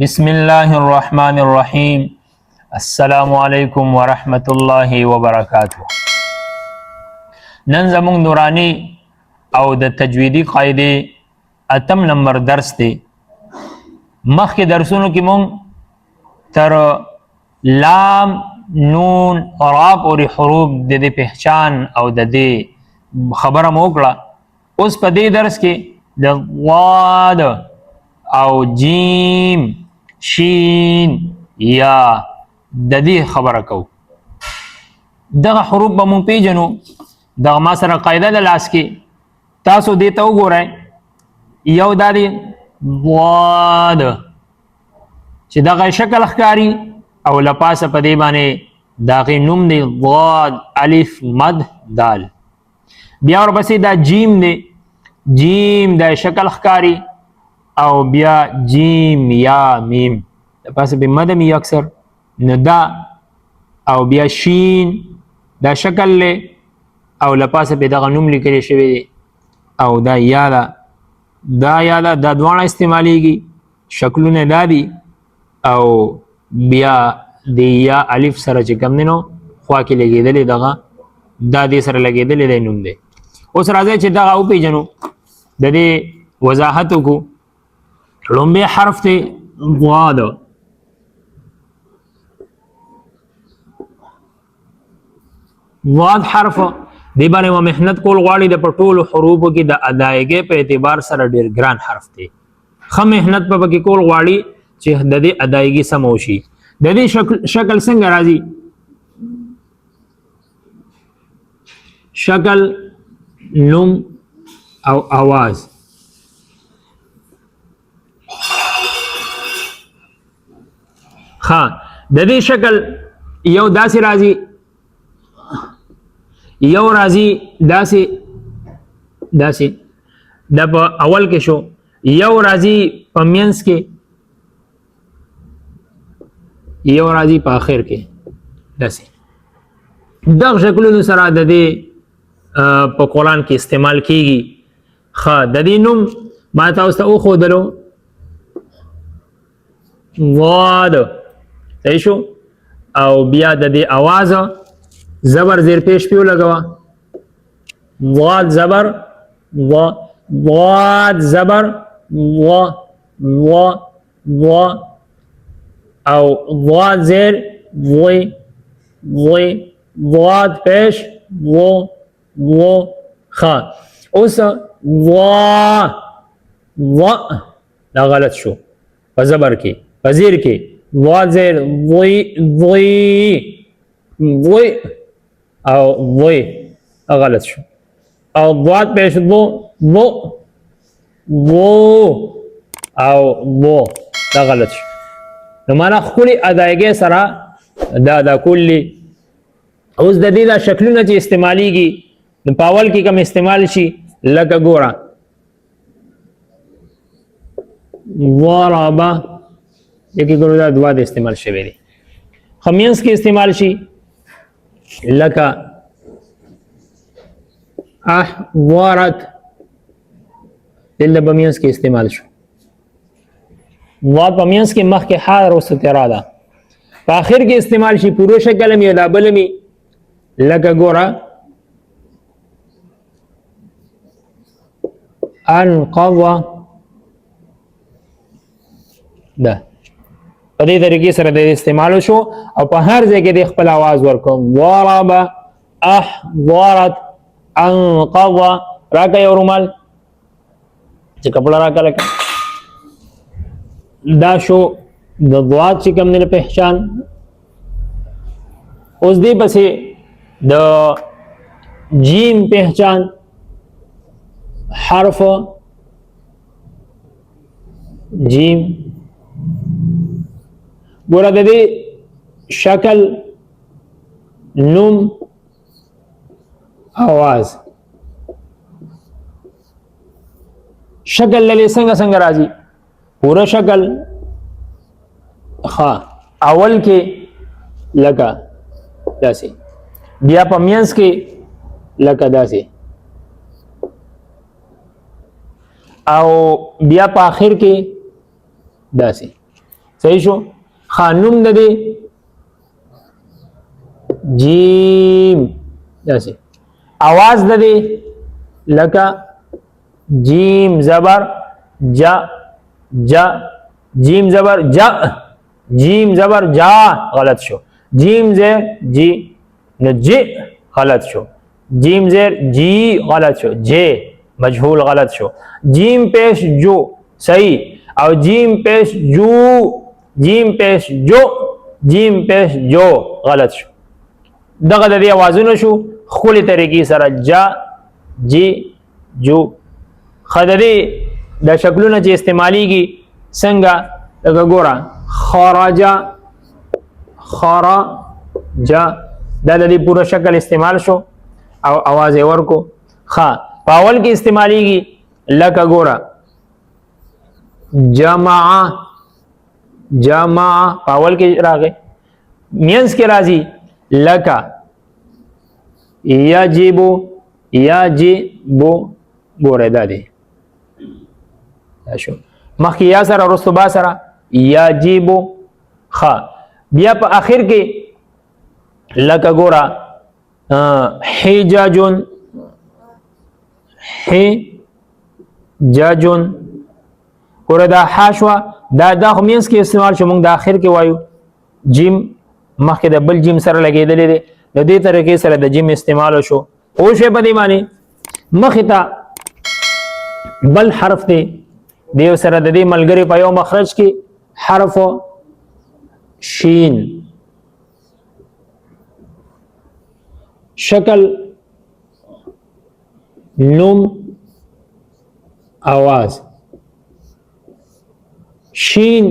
بسم الله الرحمن الرحیم. السلام علیکم ورحمت الله وبرکاته. نن زمون نورانی او د تجویدی قاعده اتم نمبر درس دی. مخکې درسونو کې مونږ تر لام نون را پورې حروف د دې پہچان او د دې خبره مو وکړه. اوس په دې درس کې د ضاد او جیم شین یا د دې خبره کو. دغه حروف به مونږ پیژنو. دغه ما سره قاعده د لاس کې تاسو دې ته وګورئ. یو دا دی ضاد چې دغه شکل ښکاري او لپاسه په دې باندې دغه نوم دی ضاد الف مد دال. بیا ورپسې دا جیم دی، جیم دا شکل ښکاري او بیا جیم یا میم لپاسه به مد می اکثر نو دا او بیا شین دا شکل له او لپاسه به دغه نوم لیکل شوی دی او دا یا دا دوانه استعمالیږي شکلونه دا دي او بیا د یا الف سره چې کوم دی نو خوا کې لګېدلې دغه دا دې سره لګېدلې دی نوم دی. اوس راځئ چې دغه وپېژنو، د دې وضاحت وکړو. لومبی حرف دی ضاد. ضاد حرف دی باندې و محنت کول غواړي. د په ټولو حروفو کې د ادایګۍ په اعتبار سره ډېر ګران حرف دی. ښه محنت په پکې کول غواړي چې د دې ادایګي سم وشي. د دې شکل څنګه راځي؟ شکل، نوم او आवाज. ها د دې شکل یو داسې راځي، یو راځي داسې د په اول کې شو، یو راځي په منځ کې، یو راځي په آخر کې. داسې دغه شکلونو سره د دې په قرآن کې استعمال کیږي. ښه د دې نوم ما تاسو ته وښودلو ضاد صحیح شو. او بیا د دې आवाज زبر زیر پیش پیو لګوا. ضاد زبر ضاد زبر او ضاد زیر ضاد پیش خا. اوس دا غلط شو په زبر کې، په زیر کې ضاد زیر او غلط شو. او ضاد پیش او دا غلط شو. نو معنا خپل ادایګۍ سره دا کلی. اوس د دې دا شکلونه چې استعمالیږي نو په اول کې کوم استعمال شي لکه ګوره ضرب یکی ګورو دا دوا د استعمال شوی دی. خمینس کې استعمال شي لکه احضرت دل بمینس کې استعمال شو. ضاد بمینس کې مخ کې حاضر او سترا ده. په اخر کې استعمال شي پورو شکل می دا بلمی لکه ګوره انقض ده. په دې طریقې سره د استعمال شو او په هر ځای کې د خپل आवाज ورکوم. ضرب احضرت انقض. راکه یو رومال چې کپڑا راکه لکه دا شو د ضاد چې کوم نه پہچان. اوس دې پسې د جیم پہچان. حرف جیم ګوره د دې شکل، نوم، आवाज. شکل للی څنګه راځي؟ پورا شکل ها اول کې لکه داسې، بیا په منځ کې لکه داسې او بیا په آخر کې داسې. صحیح شو. نوم د دې جیم داسې. आवाज د دې لکه جیم زبر جا جا، جیم زبر جا، جیم زبر جا غلط شو. جیم زیر جی نو جی غلط شو. جیم زیر جی غلط شو. جے مجهول غلط شو. جیم پیش جو صحیح، او جیم پیش جو، جیم پیش جو، جیم پیش جو غلط شو. دغه د دې اوازونه شو خولي طریقې سره جا جی جو. خددي د شکلونه چې استعماليږي څنګه لکه ګوره خراجا خراجا دا د دې پوره شکل استعمال شو او आवाज یې ورکو. پاول کې استعماليږي لکه ګوره جمع جمع پاول کې راغی. مینس کې راځي لکه یجبو یجبو ګوره دا دی شو مخکې یا سره وروسته با سره یجبو. بیا په اخر کې لکه ګوره حجاجون حجاجون ګوره دا حاشوه دا خو مینس کې استعمال شو. موږ د اخر کې وایو جیم مخکې د بل جیم سره لګېدلی دی. د دې طریقې سره د جیم استعمال شو. پوه شوې په دې باندې مخې ته بل حرف دی دیو سره د دې ملګری په یو مخرج کې حرف شین. شکل نوم आवाज شین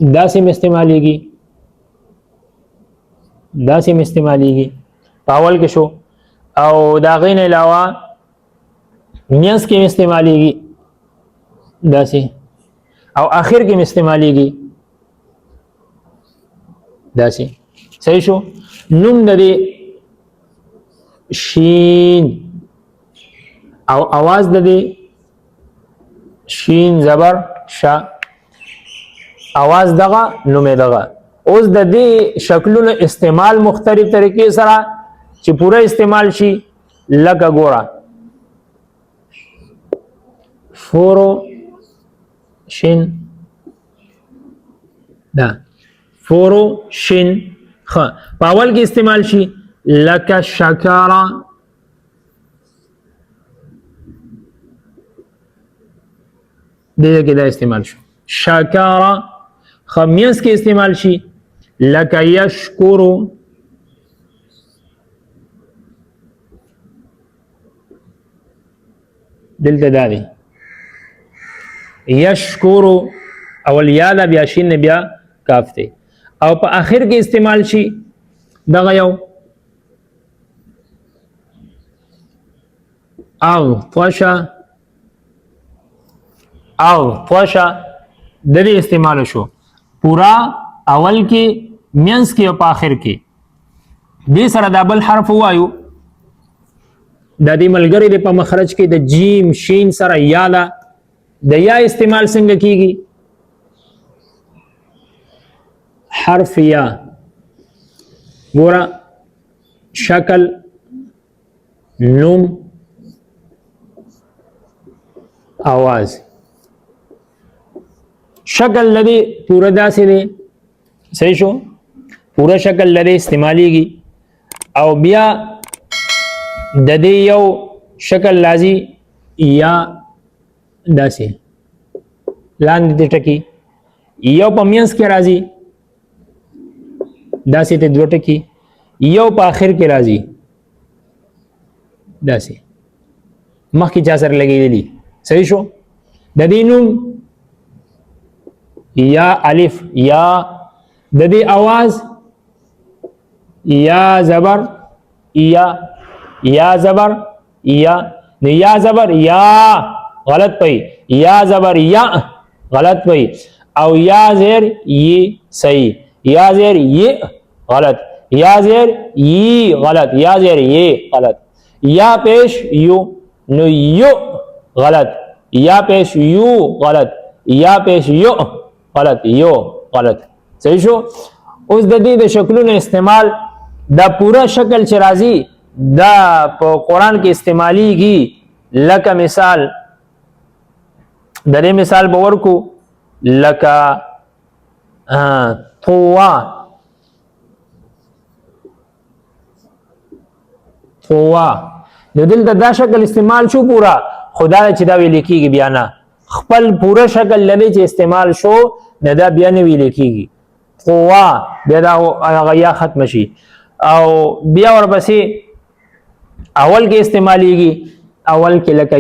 داسې استعماليږي داسې استعماليږي پاول کې شو او دا غین علاوه مینس کې استعماليږي داسې او اخر کې استعماليږي داسې. صحیح شو. نوم د دې شین او आवाज د دې شین زبر شا. आवाज دغه نوم دغه. اوس د دې شکلونو استعمال مختلف طریقې سره چې پوره استعمال شي لکه ګوره فورو شین دا فورو شین پاول کې استعمال شي لکه شکارا دې کې دا استعمال شو شکارا. خمیس کې استعمال شي لکه یشکرو دلته دا دی یشکرو اول یا دا بیا شین بیا کاف دی. او په اخر کې استعمال شي دغه یو اغطشا اغطشا د دې استعمال شو پورا اول کې مینس کې او په اخر کې. دې سره دا بل حرف وایو د دې ملګری د په مخرج کې د جیم شین سره یا دا د یا استعمال څنګه کیږي حرف یا ګوره شکل نوم आवाज شکل لدی پورا داسې دی. صحیح شو. پورا شکل لدی استعمالیږي او بیا د دې یو شکل لازم یا داسې لاندې ته ټکی یو په مینس کې راځي داسې ته دوه ټکی یو په آخر کې راځي داسې مخکې چا سره لګېدلي. صحیح شو. د دې نوم یا الف یا د دې आवाज یا زبر یا زبر یا نه یا زبر یا غلط پئی یا زبر یا غلط پئی او یا زیر ی صحیح یا زیر ی غلط یا زیر ی غلط یا زیر ی غلط یا پیش یو نو یو غلط یا پیش یو غلط یا پیش یو غلط یو غلط صحیح شو. اوس د دې د شکلونو استعمال دا پورا شکل چې راځي دا په قرآن کې استعمالیږي. لکه مثال د دې مثال به ورکو لکه طوا د دلته دا شکل استعمال شو پورا خدا چې دا ویل کېږي بیا نه خپل پورا شکل لري چې استعمال شو نه دا بیا نه ویل کېږي قوا بیا دا هغه یا ختم شي. او بیا ورپسې اول کې استعمالیږي اول کې لکه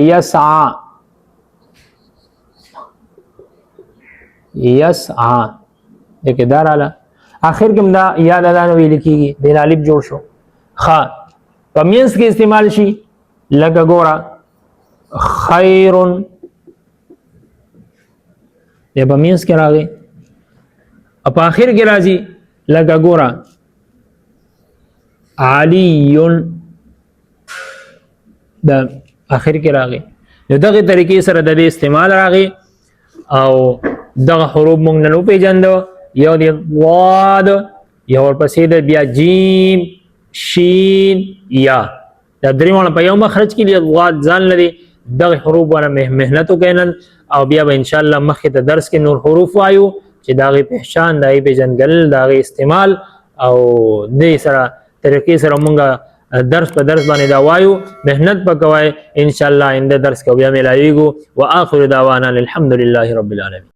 یسعا دغه داراله اخر کې دا یا دا نه ویل کېږي د الف جوړ شو. خ په مینس کې استعمال شي لکه ګورا خیر د په مینس کې راغی په اخر کې راځي لکه ګورا علی د اخر کې راغی. نو دغه طریقې سره د استعمال راغی او دغه حروف مونږ نه پیژندو یو د ضاد یو ورپسې د بیا جیم شین یا دا درې مونه په یو مخرج کې دی ضاد ځان لري دغه حروف باندې مهنت وکړل او بیا به ان شاء الله مخکې د درس کې نور حروف وایو چې دغه پہچان دغه پیژندل دغه استعمال او دې سره طریقې سره مونږه درس په درس باندې دا وایو مهنت پکوي ان شاء الله آینده درس کې بیا ملایږو. واخر دعوانا الحمد لله رب العالمین.